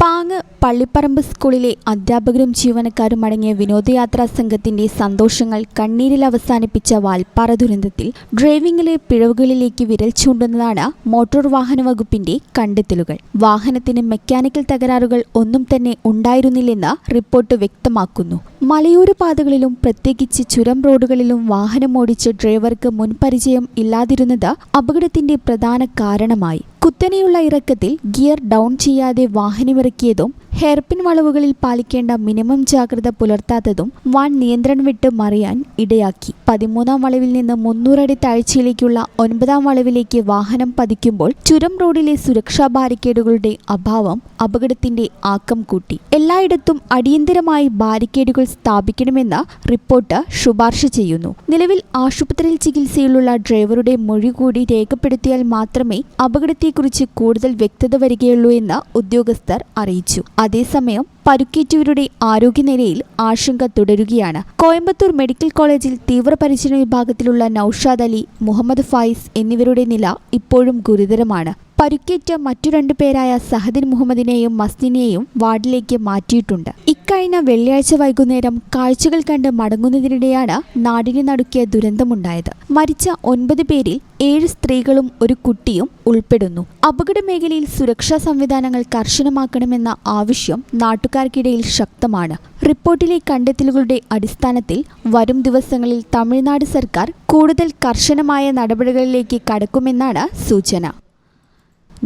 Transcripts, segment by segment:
പാങ് പള്ളിപ്പറമ്പ് സ്കൂളിലെ അധ്യാപകരും ജീവനക്കാരും അടങ്ങിയ വിനോദയാത്രാ സംഘത്തിന്റെ സന്തോഷങ്ങൾ കണ്ണീരിൽ അവസാനിപ്പിച്ച വാൽപ്പാറ ദുരന്തത്തിൽ ഡ്രൈവിംഗിലെ പിഴവുകളിലേക്ക് വിരൽ ചൂണ്ടുന്നതാണ് മോട്ടോർ വാഹന വകുപ്പിന്റെ കണ്ടെത്തലുകൾ. വാഹനത്തിന് മെക്കാനിക്കൽ തകരാറുകൾ ഒന്നും തന്നെ ഉണ്ടായിരുന്നില്ലെന്ന് റിപ്പോർട്ട് വ്യക്തമാക്കുന്നു. മലയോര പാതകളിലും പ്രത്യേകിച്ച് ചുരം റോഡുകളിലും വാഹനമോടിച്ച് ഡ്രൈവർക്ക് മുൻപരിചയം ഇല്ലാതിരുന്നത് അപകടത്തിന്റെ പ്രധാന കാരണമായി. കുത്തനെയുള്ള ഇറക്കത്തിൽ ഗിയർ ഡൗൺ ചെയ്യാതെ വാഹനമിറക്കിയതും ഹെയർപിൻ വളവുകളിൽ പാലിക്കേണ്ട മിനിമം ജാഗ്രത പുലർത്താത്തതും വൻ നിയന്ത്രണം വിട്ട് മറിയാൻ ഇടയാക്കി. 13ാം വളവിൽ നിന്ന് 300 അടി താഴ്ചയിലേക്കുള്ള 9ാം വളവിലേക്ക് വാഹനം പതിക്കുമ്പോൾ ചുരം റോഡിലെ സുരക്ഷാ ബാരിക്കേഡുകളുടെ അഭാവം അപകടത്തിന്റെ ആക്കം കൂട്ടി. എല്ലായിടത്തും അടിയന്തരമായി ബാരിക്കേഡുകൾ സ്ഥാപിക്കണമെന്ന് റിപ്പോർട്ട് ശുപാർശ ചെയ്യുന്നു. നിലവിൽ ആശുപത്രിയിൽ ചികിത്സയിലുള്ള ഡ്രൈവറുടെ മൊഴി കൂടി രേഖപ്പെടുത്തിയാൽ മാത്രമേ അപകടത്തെക്കുറിച്ച് കൂടുതൽ വ്യക്തത വരികയുള്ളൂ എന്ന് ഉദ്യോഗസ്ഥർ അറിയിച്ചു. അതേസമയം പരുക്കേറ്റവരുടെ ആരോഗ്യനിലയിൽ ആശങ്ക തുടരുകയാണ്. കോയമ്പത്തൂർ മെഡിക്കൽ കോളേജിൽ തീവ്രപരിചരണ വിഭാഗത്തിലുള്ള നൌഷാദ് അലി, മുഹമ്മദ് ഫായിസ് എന്നിവരുടെ നില ഇപ്പോഴും ഗുരുതരമാണ്. പരുക്കേറ്റ മറ്റു 2 പേരായ സഹദിൻ മുഹമ്മദിനെയും മസ്നിനെയും വാർഡിലേക്ക് മാറ്റിയിട്ടുണ്ട്. ഇക്കഴിഞ്ഞ വെള്ളിയാഴ്ച വൈകുന്നേരം കാഴ്ചകൾ കണ്ട് മടങ്ങുന്നതിനിടെയാണ് നാടിനെ നടുക്കിയ ദുരന്തമുണ്ടായത്. മരിച്ച 9 പേരിൽ 7 സ്ത്രീകളും ഒരു കുട്ടിയും ഉൾപ്പെടുന്നു. അപകട മേഖലയിൽ സുരക്ഷാ സംവിധാനങ്ങൾ കർശനമാക്കണമെന്ന ആവശ്യം നാട്ടുകാർക്കിടയിൽ ശക്തമാണ്. റിപ്പോർട്ടിലെ കണ്ടെത്തലുകളുടെ അടിസ്ഥാനത്തിൽ വരും ദിവസങ്ങളിൽ തമിഴ്നാട് സർക്കാർ കൂടുതൽ കർശനമായ നടപടികളിലേക്ക് കടക്കുമെന്നാണ് സൂചന.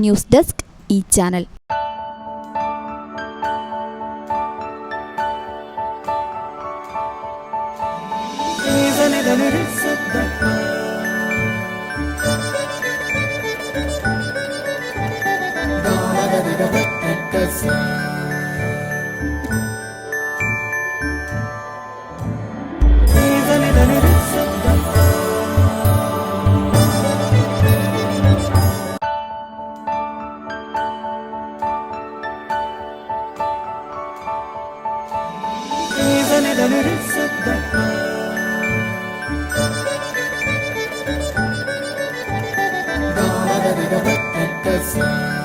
News desk E-channel. Yes.